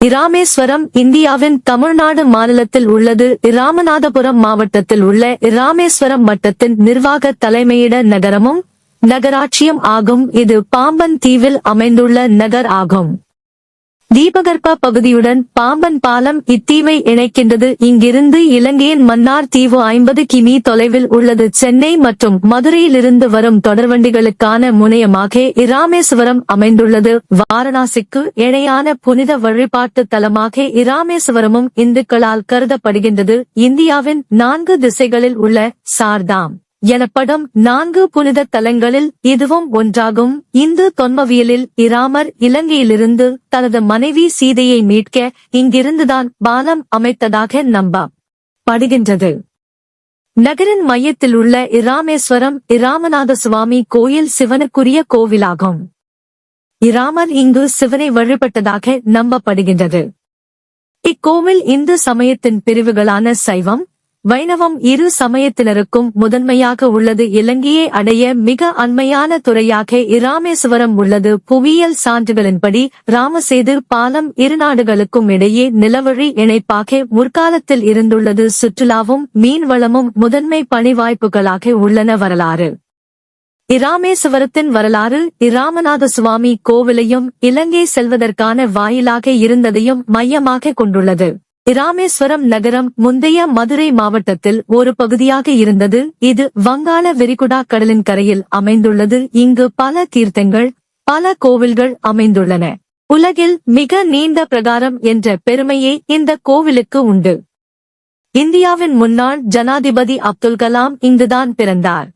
இராமேஸ்வரம் இந்தியாவின் தமிழ்நாடு மாநிலத்தில் உள்ளது. இராமநாதபுரம் மாவட்டத்தில் உள்ள இராமேஸ்வரம் வட்டத்தின் நிர்வாக தலைமையிட நகரமும் நகராட்சியும் ஆகும். இது பாம்பன் தீவில் அமைந்துள்ள நகர் ஆகும். தீபகற்ப பகுதியுடன் பாம்பன் பாலம் இத்தீவை இணைக்கின்றது. இங்கிருந்து இலங்கையின் மன்னார் தீவு 50 கிமீ தொலைவில் உள்ளது. சென்னை மற்றும் மதுரையிலிருந்து வரும் தொடர்வண்டிகளுக்கான முனையமாக இராமேஸ்வரம் அமைந்துள்ளது. வாரணாசிக்கு இணையான புனித வழிபாட்டு தலமாக இராமேஸ்வரமும் இந்துக்களால் கருதப்படுகின்றது. இந்தியாவின் 4 திசைகளில் உள்ள சார்தாம் எனப்படும் 4 புனித தலங்களில் இதுவும் ஒன்றாகும். இந்து தொன்மவியலில் இராமர் இலங்கையிலிருந்து தனது மனைவி சீதையை மீட்க இங்கிருந்துதான் பாலம் அமைத்ததாக நம்பப்படுகின்றது. நகரின் மையத்தில் உள்ள இராமேஸ்வரம் இராமநாத சுவாமி கோயில் சிவனுக்குரிய கோவிலாகும். இராமர் இங்கு சிவனை வழிபட்டதாக நம்பப்படுகின்றது. இக்கோவில் இந்து சமயத்தின் பிரிவுகளான சைவம் வைணவம் இரு சமயத்தினருக்கும் முதன்மையாக உள்ளது. இலங்கையை அடைய மிக அண்மையான துறையாக இராமேஸ்வரம் உள்ளது. புவியியல் சான்றுகளின்படி ராமசேது பாலம் இரு நாடுகளுக்கும் இடையே நிலவழி இணைப்பாக முற்காலத்தில் இருந்துள்ளது. சுற்றுலாவும் மீன்வளமும் முதன்மை பணி வாய்ப்புகளாக உள்ளன. வரலாறு இராமேஸ்வரத்தின் வரலாறு இராமநாத சுவாமி கோவிலையும் இலங்கை செல்வதற்கான வாயிலாக இருந்ததையும் மையமாக கொண்டுள்ளது. இராமேஸ்வரம் நகரம் முந்தைய மதுரை மாவட்டத்தில் ஒரு பகுதியாக இருந்தது. இது வங்காள விரிகுடா கடலின் கரையில் அமைந்துள்ளது. இங்கு பல தீர்த்தங்கள் பல கோவில்கள் அமைந்துள்ளன. உலகில் மிக நீண்ட பிரகாரம் என்ற பெருமையே இந்த கோவிலுக்கு உண்டு. இந்தியாவின் முன்னாள் ஜனாதிபதி அப்துல் கலாம் இங்குதான் பிறந்தார்.